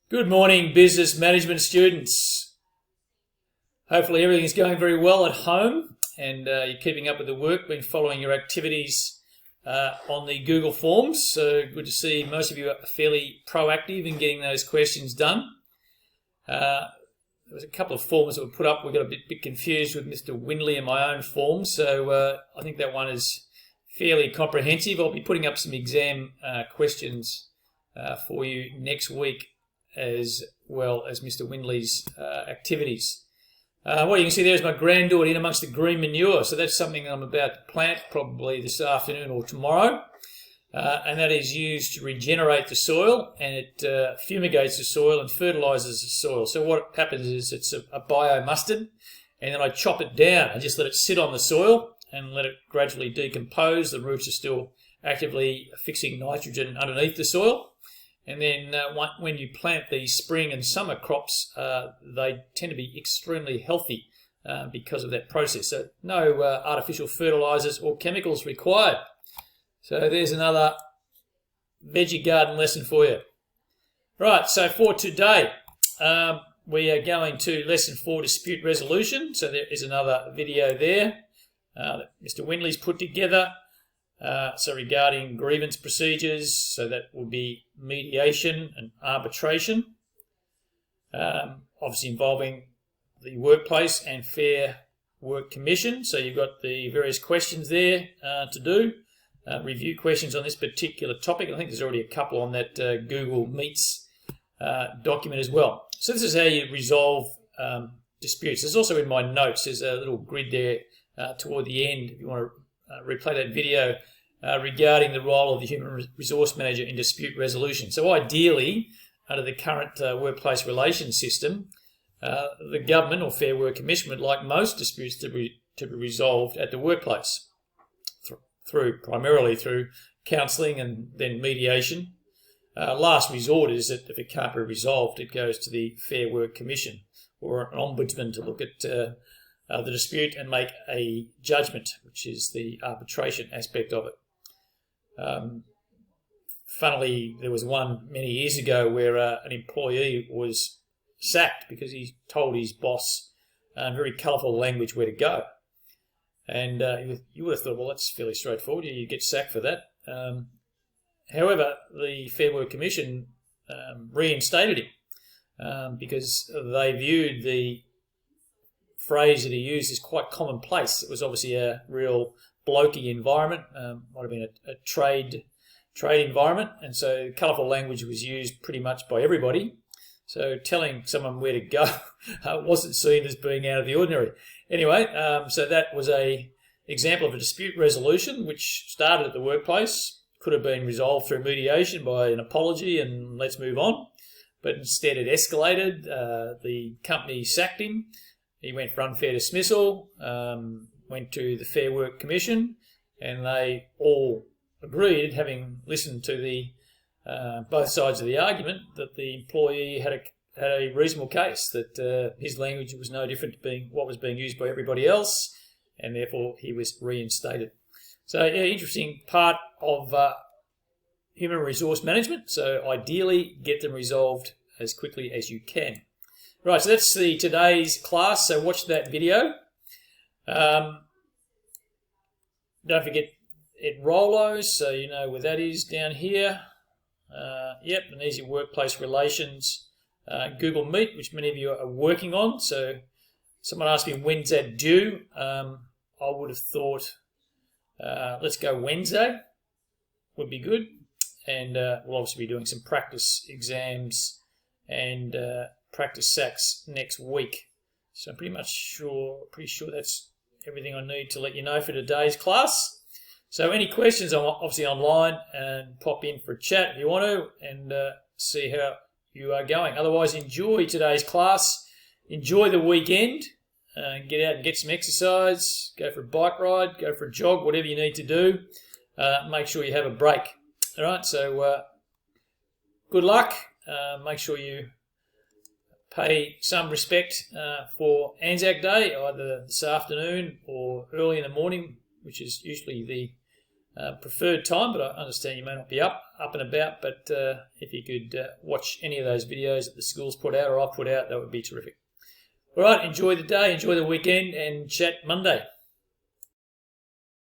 Good morning, business management students. Hopefully everything's going very well at home and you're keeping up with the work, been following your activities on the Google Forms. So good to see most of you are fairly proactive in getting those questions done. There was a couple of forms that were put up. We got a bit confused with Mr. Windley and my own form, so I think that one is fairly comprehensive. I'll be putting up some exam questions for you next week, as well as Mr. Windley's activities. What you can see there is my granddaughter in amongst the green manure. So that's something I'm about to plant probably this afternoon or tomorrow. And that is used to regenerate the soil, and it fumigates the soil and fertilises the soil. So what happens is it's a bio-mustard, and then I chop it down and just let it sit on the soil and let it gradually decompose. The roots are still actively fixing nitrogen underneath the soil. And then when you plant these spring and summer crops, they tend to be extremely healthy because of that process. So no artificial fertilisers or chemicals required. So there's another veggie garden lesson for you. Right, so for today, we are going to lesson 4, dispute resolution. So there is another video there that Mr. Windley's put together. So regarding grievance procedures, so that will be mediation and arbitration, obviously involving the Workplace and Fair Work Commission. So you've got the various questions there to do, review questions on this particular topic. I think there's already a couple on that Google Meets document as well. So this is how you resolve disputes. There's also in my notes, there's a little grid there toward the end if you want to replay that video regarding the role of the human resource manager in dispute resolution. So ideally, under the current workplace relations system, the government or Fair Work Commission would like most disputes to be resolved at the workplace, primarily through counselling and then mediation. Last resort is that if it can't be resolved, it goes to the Fair Work Commission or an ombudsman to look at the dispute and make a judgment, which is the arbitration aspect of it. Funnily, there was one many years ago where an employee was sacked because he told his boss in very colourful language where to go. And you would have thought, well, that's fairly straightforward. You get sacked for that. However, the Fair Work Commission reinstated him because they viewed the phrase that he used is quite commonplace. It was obviously a real blokey environment, might have been a trade environment, and so colourful language was used pretty much by everybody. So telling someone where to go wasn't seen as being out of the ordinary. Anyway, so that was a example of a dispute resolution which started at the workplace, could have been resolved through mediation by an apology and let's move on, but instead it escalated. The company sacked him. He went for unfair dismissal, went to the Fair Work Commission, and they all agreed, having listened to the both sides of the argument, that the employee had a reasonable case, that his language was no different to being what was being used by everybody else, and therefore he was reinstated. So, yeah, interesting part of human resource management. So ideally, get them resolved as quickly as you can. Right, so that's today's class, so watch that video. Don't forget Enrollo, so you know where that is down here. Yep, and there's your workplace relations Google Meet, which many of you are working on. So someone asked me, when's that due? I would have thought, let's go Wednesday, would be good. And we'll obviously be doing some practice exams and practice SACs next week. So I'm pretty sure that's everything I need to let you know for today's class. So any questions, I'm obviously online, and pop in for a chat if you want to, and see how you are going. Otherwise, enjoy today's class, enjoy the weekend, get out and get some exercise, go for a bike ride, go for a jog, whatever you need to do. Make sure you have a break. All right, so good luck. Make sure you pay some respect for Anzac Day, either this afternoon or early in the morning, which is usually the preferred time, but I understand you may not be up and about. But if you could watch any of those videos that the school's put out or I've put out, that would be terrific. All right, enjoy the day, enjoy the weekend, and chat Monday.